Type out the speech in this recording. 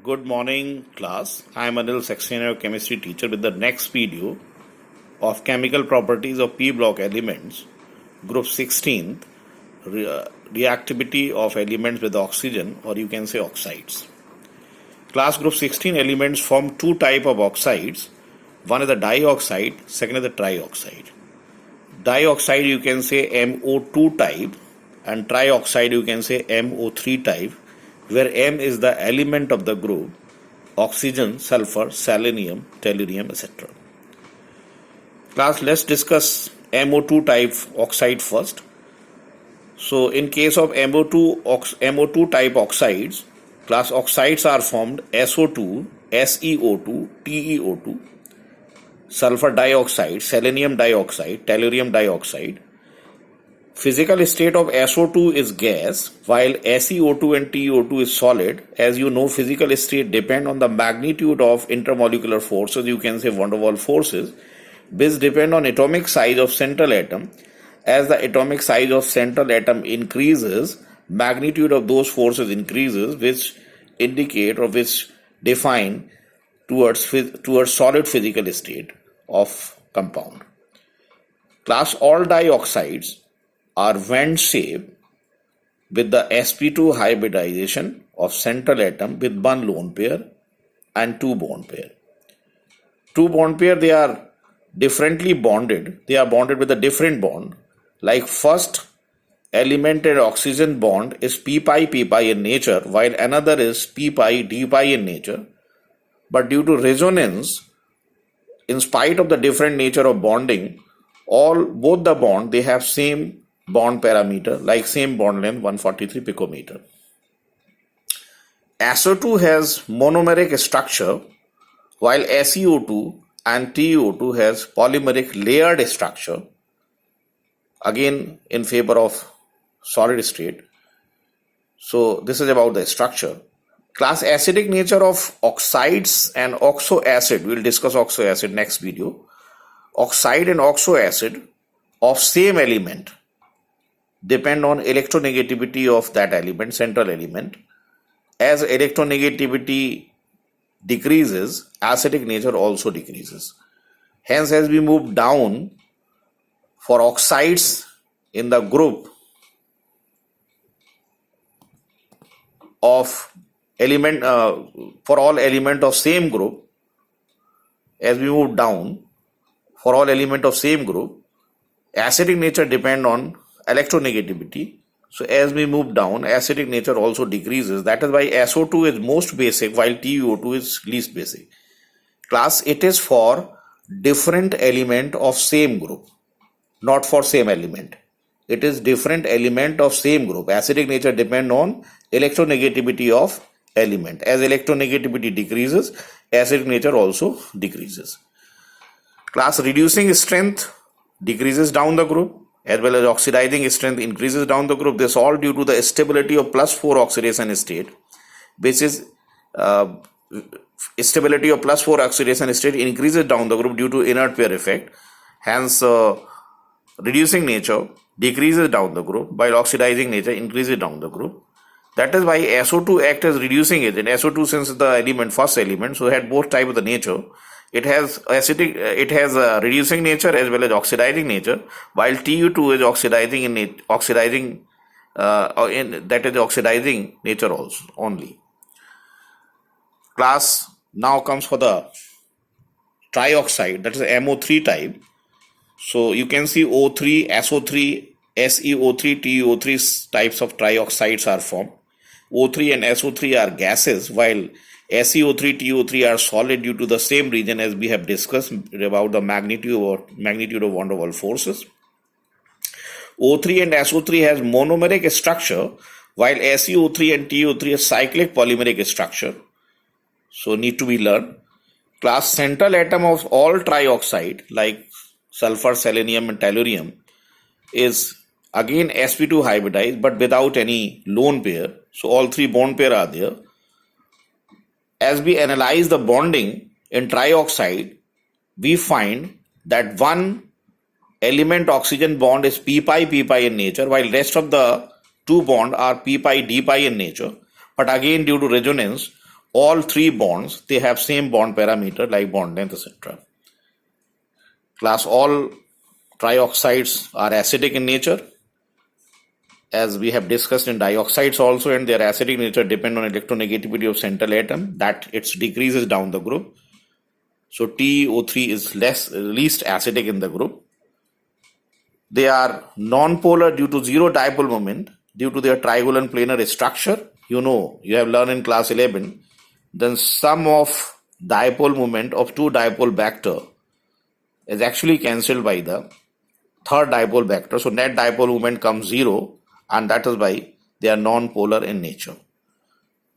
Good morning, class. I am Anil Saxena, your chemistry teacher, with the next video of chemical properties of p block elements, group 16th, reactivity of elements with oxygen, or you can say oxides. Class group 16 elements form two type of oxides. One is the dioxide, second is the trioxide. Dioxide you can say MO2 type, and trioxide you can say MO3 type, where M is the element of the group: oxygen, sulfur, selenium, tellurium, etc. Class, let's discuss MO2 type oxide first. So in case of MO2 type oxides, class, oxides are formed SO2, SeO2, TeO2, sulfur dioxide, selenium dioxide, tellurium dioxide. Physical state of SO2 is gas, while SeO2 and TeO2 is solid. As you know, physical state depend on the magnitude of intermolecular forces, you can say van der Waals forces, which depend on atomic size of central atom. As the atomic size of central atom increases, magnitude of those forces increases, which indicate or which define towards solid physical state of compound. Class, all dioxides are vent shaped with the sp2 hybridization of central atom with one lone pair and two bond pair. Two bond pair, they are differently bonded. They are bonded with a different bond. Like first element and oxygen bond is p pi in nature, while another is p pi d pi in nature. But due to resonance, in spite of the different nature of bonding, both the bond, they have same bond parameter, like same bond length, 143 picometer. SO2 has monomeric structure, while SeO2 and TeO2 has polymeric layered structure, again in favor of solid state. So this is about the structure. Class, acidic nature of oxides and oxo acid. We'll discuss oxo acid next video. Oxide and oxo acid of same element depend on electronegativity of that element, central element. As electronegativity decreases, acidic nature also decreases. Hence, as we move down, for oxides in the group of element, for all element of same group, as we move down, for all element of same group, acidic nature depend on electronegativity. So as we move down, acidic nature also decreases. That is why SO2 is most basic, while TeO2 is least basic. Class, it is for different element of same group, not for same element. It is different element of same group. Acidic nature depend on electronegativity of element. As electronegativity decreases, acidic nature also decreases. Class, reducing strength decreases down the group, as well as oxidizing strength increases down the group. This all due to the stability of +4 oxidation state, which is stability of +4 oxidation state increases down the group due to inert pair effect. Hence, reducing nature decreases down the group, while oxidizing nature increases down the group. That is why SO2 acts as reducing agent. SO2, since the element, first element, so it had both type of the nature. It has acidic, it has a reducing nature as well as oxidizing nature, while TeO2 is oxidizing that is oxidizing nature also only. Class, now comes for the trioxide, that is MO3 type. So you can see O3, SO3, SeO3, TeO3 types of trioxides are formed. O3 and SO3 are gases, while SeO3, TeO3 are solid due to the same reason as we have discussed about the magnitude of van der Waals forces. O3 and SO3 has monomeric structure, while SeO3 and TeO3 has cyclic polymeric structure. So need to be learned. Class, central atom of all trioxide like sulfur, selenium and tellurium is again sp2 hybridized, but without any lone pair. So all three bond pair are there. As we analyze the bonding in trioxide, we find that one element oxygen bond is p pi in nature, while rest of the two bond are p pi d pi in nature. But again, due to resonance, all three bonds, they have same bond parameter like bond length, etc. Class all trioxides are acidic in nature, as we have discussed in dioxides also, and their acidic nature depend on electronegativity of central atom, that it decreases down the group. So TiO3 is least acidic in the group. They are non-polar due to zero dipole moment due to their trigonal planar structure. You have learned in class 11. Then sum of dipole moment of two dipole vector is actually cancelled by the third dipole vector. So net dipole moment comes zero, and that is why they are non-polar in nature.